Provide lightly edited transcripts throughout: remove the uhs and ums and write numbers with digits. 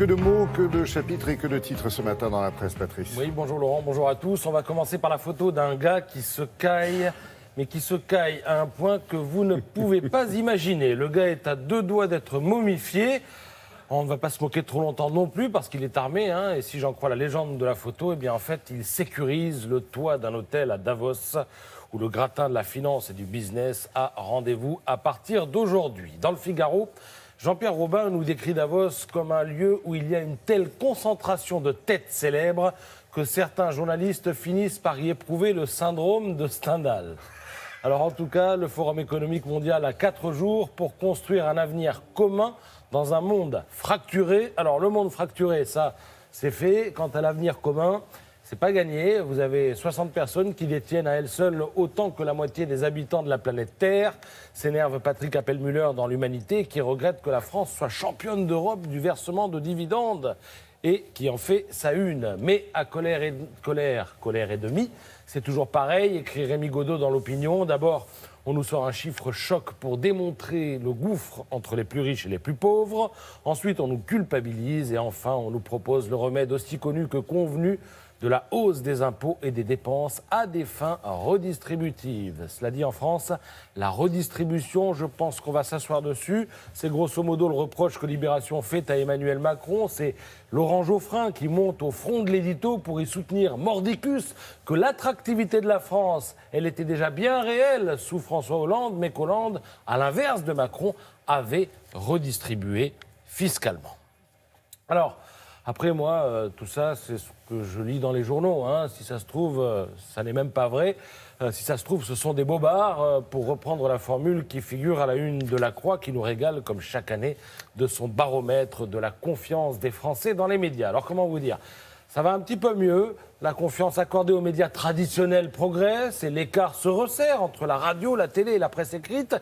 Que de mots, que de chapitres et que de titres ce matin dans la presse, Patrice. Oui, bonjour Laurent, bonjour à tous. On va commencer par la photo d'un gars qui se caille, mais qui se caille à un point que vous ne pouvez pas imaginer. Le gars est à deux doigts d'être momifié. On ne va pas se moquer trop longtemps non plus parce qu'il est armé, et si j'en crois la légende de la photo, eh bien en fait il sécurise le toit d'un hôtel à Davos où le gratin de la finance et du business a rendez-vous à partir d'aujourd'hui. Dans le Figaro, Jean-Pierre Robin nous décrit Davos comme un lieu où il y a une telle concentration de têtes célèbres que certains journalistes finissent par y éprouver le syndrome de Stendhal. Alors en tout cas, le Forum économique mondial a 4 jours pour construire un avenir commun dans un monde fracturé. Alors le monde fracturé, ça c'est fait. Quant à l'avenir commun, c'est pas gagné. Vous avez 60 personnes qui détiennent à elles seules autant que la moitié des habitants de la planète Terre. S'énerve Patrick Appelmuller dans l'Humanité qui regrette que la France soit championne d'Europe du versement de dividendes et qui en fait sa une. Mais à colère et demi, c'est toujours pareil, écrit Rémi Godot dans l'Opinion. D'abord, on nous sort un chiffre choc pour démontrer le gouffre entre les plus riches et les plus pauvres. Ensuite, on nous culpabilise et enfin, on nous propose le remède aussi connu que convenu de la hausse des impôts et des dépenses à des fins redistributives. Cela dit, en France, la redistribution, je pense qu'on va s'asseoir dessus. C'est grosso modo le reproche que Libération fait à Emmanuel Macron. C'est Laurent Geoffrin qui monte au front de l'édito pour y soutenir mordicus que l'attractivité de la France, elle était déjà bien réelle sous François Hollande, mais qu'Hollande, à l'inverse de Macron, avait redistribué fiscalement. Alors, après, moi, tout ça, c'est ce que je lis dans les journaux. Si ça se trouve, ça n'est même pas vrai. Si ça se trouve, ce sont des bobards, pour reprendre la formule qui figure à la une de La Croix, qui nous régale, comme chaque année, de son baromètre de la confiance des Français dans les médias. Alors, comment vous dire ? Ça va un petit peu mieux. La confiance accordée aux médias traditionnels progresse et l'écart se resserre entre la radio, la télé et la presse écrite,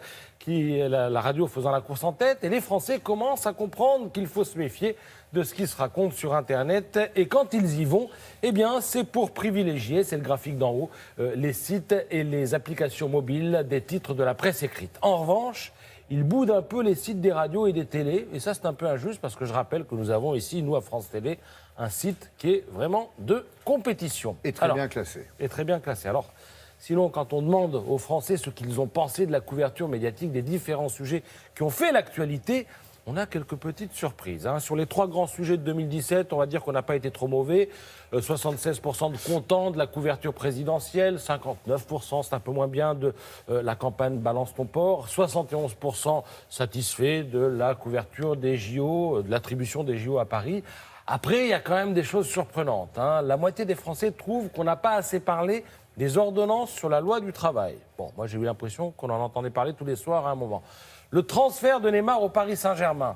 la radio faisant la course en tête. Et les Français commencent à comprendre qu'il faut se méfier de ce qui se raconte sur Internet. Et quand ils y vont, eh bien, c'est pour privilégier, c'est le graphique d'en haut, les sites et les applications mobiles des titres de la presse écrite. En revanche, ils boudent un peu les sites des radios et des télés. Et ça, c'est un peu injuste parce que je rappelle que nous avons ici, nous, à France Télé, un site qui est vraiment de compétition. Et très bien classé. Et très bien classé. Alors, sinon, quand on demande aux Français ce qu'ils ont pensé de la couverture médiatique des différents sujets qui ont fait l'actualité, on a quelques petites surprises. Sur les 3 grands sujets de 2017, on va dire qu'on n'a pas été trop mauvais. 76% de contents de la couverture présidentielle, 59%, c'est un peu moins bien, de la campagne Balance ton port, 71% satisfaits de la couverture des JO, de l'attribution des JO à Paris. Après, il y a quand même des choses surprenantes. La moitié des Français trouvent qu'on n'a pas assez parlé des ordonnances sur la loi du travail. Bon, moi j'ai eu l'impression qu'on en entendait parler tous les soirs à un moment. Le transfert de Neymar au Paris Saint-Germain,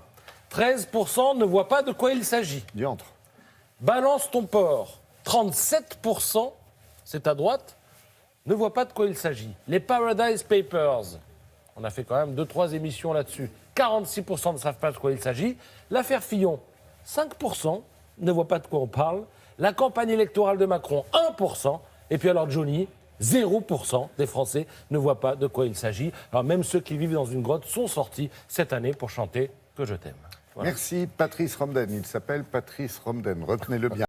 13% ne voient pas de quoi il s'agit. Diantre. Balance ton port, 37%, c'est à droite, ne voient pas de quoi il s'agit. Les Paradise Papers, on a fait quand même 2-3 émissions là-dessus, 46% ne savent pas de quoi il s'agit. L'affaire Fillon, 5% ne voient pas de quoi on parle. La campagne électorale de Macron, 1%. Et puis alors Johnny, 0% des Français ne voient pas de quoi il s'agit. Alors même ceux qui vivent dans une grotte sont sortis cette année pour chanter Que je t'aime. Voilà. Merci Patrice Romden. Il s'appelle Patrice Romden. Retenez-le bien.